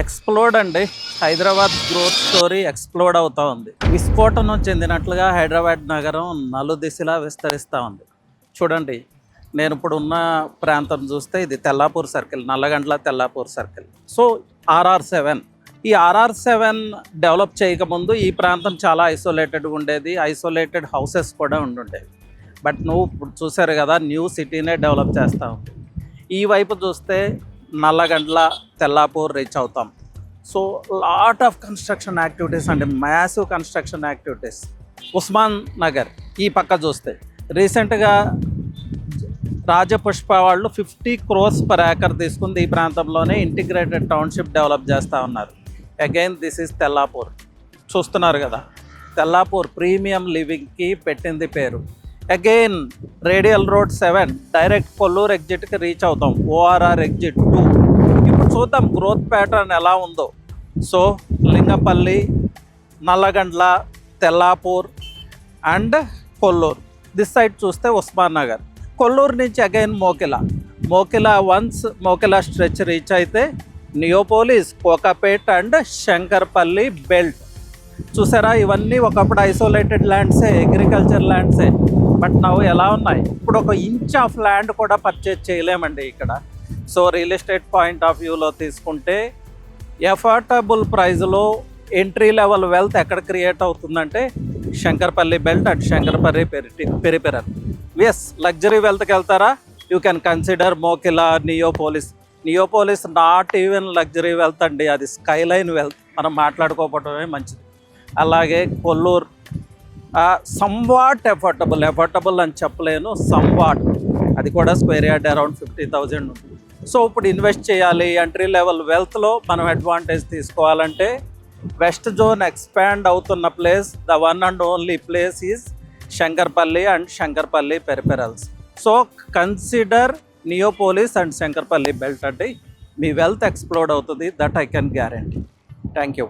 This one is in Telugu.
ఎక్స్ప్లోడ్ అండి. హైదరాబాద్ గ్రోత్ స్టోరీ ఎక్స్ప్లోడ్ అవుతూ ఉంది. విస్ఫోటనం చెందినట్లుగా హైదరాబాద్ నగరం నలుదిశలా విస్తరిస్తూ ఉంది. చూడండి, నేను ఇప్పుడు ఉన్న ప్రాంతం చూస్తే ఇది Tellapur circle, Nallagandla Tellapur circle. So RR7, ఈ RR7 డెవలప్ చేయకముందు ఈ ప్రాంతం చాలా ఐసోలేటెడ్గా ఉండేది. ఐసోలేటెడ్ హౌసెస్ కూడా ఉండుండేవి. బట్ నువ్వు ఇప్పుడు చూసారు కదా, న్యూ సిటీనే డెవలప్ చేస్తూ ఉంది. ఈ వైపు చూస్తే నల్లగండ్ల తెల్లాపూర్ రీచ్ అవుతాం. So lot of construction activities అండి, massive construction activities. Osman Nagar ఈ పక్క చూస్తే రీసెంట్గా రాజపుష్ప వాళ్ళు 50 crores per acre తీసుకుంది. ఈ ప్రాంతంలోనే ఇంటిగ్రేటెడ్ టౌన్షిప్ డెవలప్ చేస్తూ ఉన్నారు. Again this is Tellapur. చూస్తున్నారు కదా, తెల్లాపూర్ ప్రీమియం లివింగ్కి పెట్టింది పేరు. Again radial road 7 direct Kollur ఎగ్జిట్కి రీచ్ అవుతాం. ORR exit 2. ఇప్పుడు చూద్దాం గ్రోత్ ప్యాటర్న్ ఎలా ఉందో. So Lingampally, Nallagandla, Tellapur and Kollur. This side చూస్తే ఉస్మాన్ నగర్. కొల్లూరు నుంచి again Mokila once Mokila stretch reach అయితే నియోపోలిస్, కోకాపేట్ అండ్ శంకర్పల్లి బెల్ట్. చూసారా, ఇవన్నీ ఒకప్పుడు ఐసోలేటెడ్ ల్యాండ్సే, అగ్రికల్చర్ ల్యాండ్సే. బట్ నవ్వు ఎలా ఉన్నాయి, ఇప్పుడు ఒక ఇంచ్ ఆఫ్ ల్యాండ్ కూడా పర్చేజ్ చేయలేమండి ఇక్కడ. So real estate point of వ్యూలో తీసుకుంటే ఎఫోర్డబుల్ ప్రైస్లో ఎంట్రీ లెవెల్ వెల్త్ ఎక్కడ క్రియేట్ అవుతుందంటే Shankarpally belt and Shankarpally peripheral. Yes, luxury వెల్త్కి వెళ్తారా, you can consider Mokila, Neopolis not even luxury wealth అండి, అది స్కైలైన్ వెల్త్. మనం మాట్లాడుకోకపోవడమే మంచిది. అలాగే కొల్లూరు సంవాట్ ఎఫోర్డబుల్ అని చెప్పలేను, సంవాట్, అది కూడా స్క్వేర్ యార్డ్ అరౌండ్ 50,000 ఉంటుంది. సో ఇప్పుడు ఇన్వెస్ట్ చేయాలి, ఎంట్రీ లెవెల్ వెల్త్లో మనం అడ్వాంటేజ్ తీసుకోవాలంటే వెస్ట్ జోన్ ఎక్స్పాండ్ అవుతున్న place, the one and only place is Shankarpally and Shankarpally peripherals. So consider Neopolis and Shankarpally belt అంటే మీ వెల్త్ ఎక్స్ప్లోడ్ అవుతుంది. That I can guarantee. Thank you.